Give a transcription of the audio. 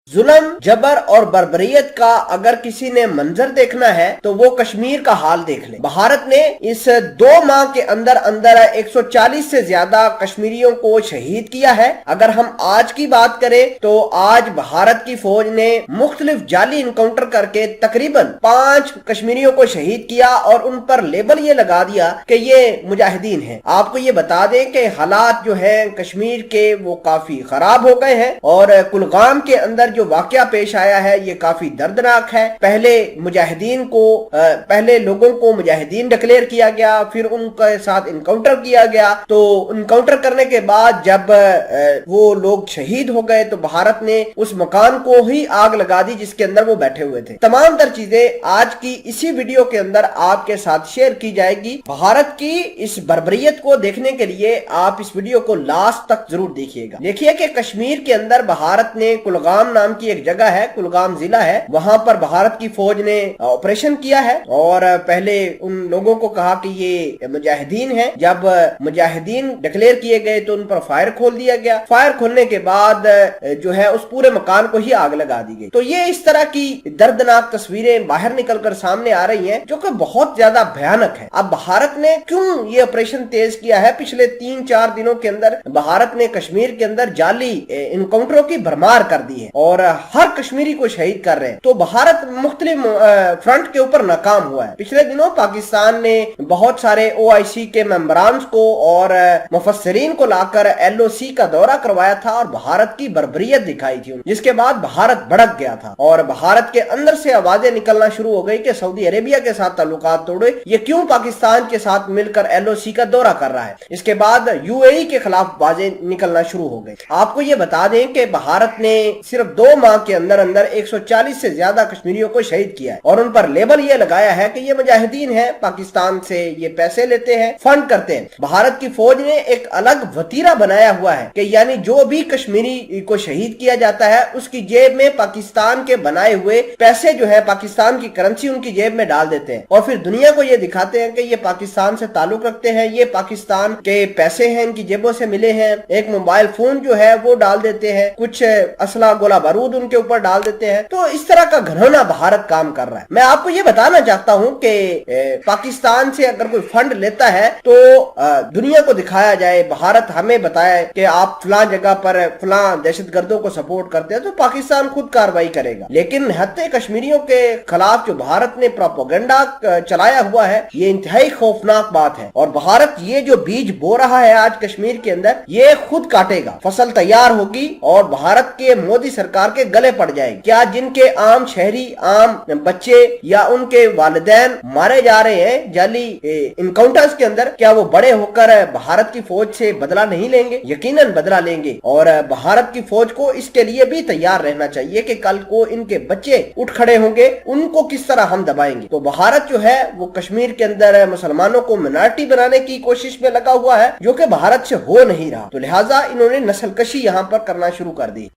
जुल्म, जबर और बर्बरियत का अगर किसी ने मंजर देखना है तो वो कश्मीर का हाल देख ले। भारत ने इस 2 माह के अंदर अंदर 140 से ज्यादा कश्मीरियों को शहीद किया है। अगर हम आज की बात करें तो आज भारत की फौज ने मुख्तलिफ जाली इनकाउंटर करके तकरीबन 5 कश्मीरियों को शहीद किया और उन पर लेबल ये लगा दिया कि ये मुजाहिदीन हैं। आपको ये बता दें कि हालात जो है कश्मीर के वो काफी खराब हो गए हैं और कुलगाम के अंदर जो वाकया पेश आया है ये काफी दर्दनाक है। पहले लोगों को मुजाहिदीन डिक्लेयर किया गया, फिर उनके साथ इनकाउंटर किया गया। तो इनकाउंटर करने के बाद जब वो लोग शहीद हो गए तो भारत ने उस मकान को ही आग लगा दी जिसके अंदर वो बैठे हुए थे। तमाम तर चीजें आज की इसी वीडियो के अंदर आपके साथ शेयर की जाएगी। भारत की इस बर्बरियत को देखने के लिए आप इस वीडियो को लास्ट तक जरूर देखिएगा। देखिए कि कश्मीर के अंदर भारत ने कुलगाम नाम की एक जगह है, कुलगाम जिला है, वहां पर भारत की फौज ने ऑपरेशन किया है और पहले उन लोगों को कहा कि ये मुजाहिदीन है। जब मुजाहिदीन डिक्लेयर किए गए तो उन पर फायर खोल दिया गया। फायर खोलने के बाद जो है उस पूरे मकान को ही आग लगा दी गई। तो ये इस तरह की दर्दनाक तस्वीरें बाहर निकलकर सामने आ रही हैं जो कि बहुत ज्यादा भयानक है। अब भारत ने क्यों ये ऑपरेशन तेज किया है? पिछले 3-4 दिनों के अंदर भारत ने कश्मीर के अंदर जाली इनकाउंटरों की भरमार कर दी है और हर कश्मीरी को शहीद कर रहे हैं। तो भारत मुख्तलिफ फ्रंट के ऊपर नाकाम हुआ है। पिछले दिनों पाकिस्तान ने बहुत सारे OIC के मेंबरान को और मुफस्सिरीन को लाकर LOC का दौरा करवाया था और भारत की बर्बरियत दिखाई थी, जिसके बाद भारत भड़क गया था और भारत के अंदर से आवाजें निकलना शुरू हो गई कि सऊदी अरेबिया के साथ ताल्लुकात तोड़े, ये क्यों पाकिस्तान के साथ मिलकर LOC का दौरा कर रहा है। इसके बाद UAE के खिलाफ आवाजें निकलना शुरू हो गई। आपको ये बता दें कि भारत ने सिर्फ 2 माह के अंदर अंदर 140 से ज्यादा कश्मीरियों को शहीद किया है और उन पर लेबल ये लगाया है कि ये मुजाहिदीन है, पाकिस्तान से ये पैसे लेते हैं, फंड करते हैं। भारत की फौज ने एक अलग वतीरा बनाया हुआ है कि यानी जो भी कश्मीरी को शहीद किया जाता है उसकी जेब में पाकिस्तान के बनाए हुए पैसे जो है, पाकिस्तान की करेंसी उनकी जेब में डाल देते हैं और फिर दुनिया को ये दिखाते हैं कि ये पाकिस्तान से ताल्लुक रखते हैं, ये पाकिस्तान के पैसे हैं, इनकी जेबों से मिले हैं। एक मोबाइल फोन जो है वो डाल देते हैं, कुछ असला गोला बारूद उनके ऊपर डाल देते हैं। तो इस तरह का घिनौना भारत काम कर रहा है। मैं आपको ये बताना चाहता हूं कि पाकिस्तान से अगर कोई फंड लेता है तो दुनिया को दिखाया जाए, भारत हमें बताए कि आप फलां जगह पर फलां दहशतगर्दों को सपोर्ट करते हैं तो पाकिस्तान खुद कार्रवाई करेगा। लेकिन निहत्थे कश्मीरियों के खिलाफ जो भारत ने प्रोपेगेंडा चलाया हुआ है ये इंतहाई खौफनाक बात है और भारत ये जो बीज बो रहा है आज कश्मीर के अंदर ये खुद काटेगा। फसल तैयार होगी और भारत के मोदी सरकार के गले पड़ जाएगी। क्या जिनके आम शहरी, आम बच्चे या उनके वालिदैन मारे जा रहे हैं जाली इनकाउंटर्स के अंदर, क्या वो बड़े होकर भारत की फौज से बदला नहीं लेंगे? यकीनन बदला लेंगे और भारत की फौज को इसके लिए भी तैयार रहना चाहिए कि कल को इनके बच्चे उठ खड़े होंगे, उनको किस तरह हम दबाएंगे। तो भारत जो है वो कश्मीर के अंदर मुसलमानों को मिनॉरिटी बनाने की कोशिश में लगा हुआ है जो कि भारत से हो नहीं रहा। तो लिहाजा इन्होंने नस्लकशी यहाँ पर करना शुरू कर दी।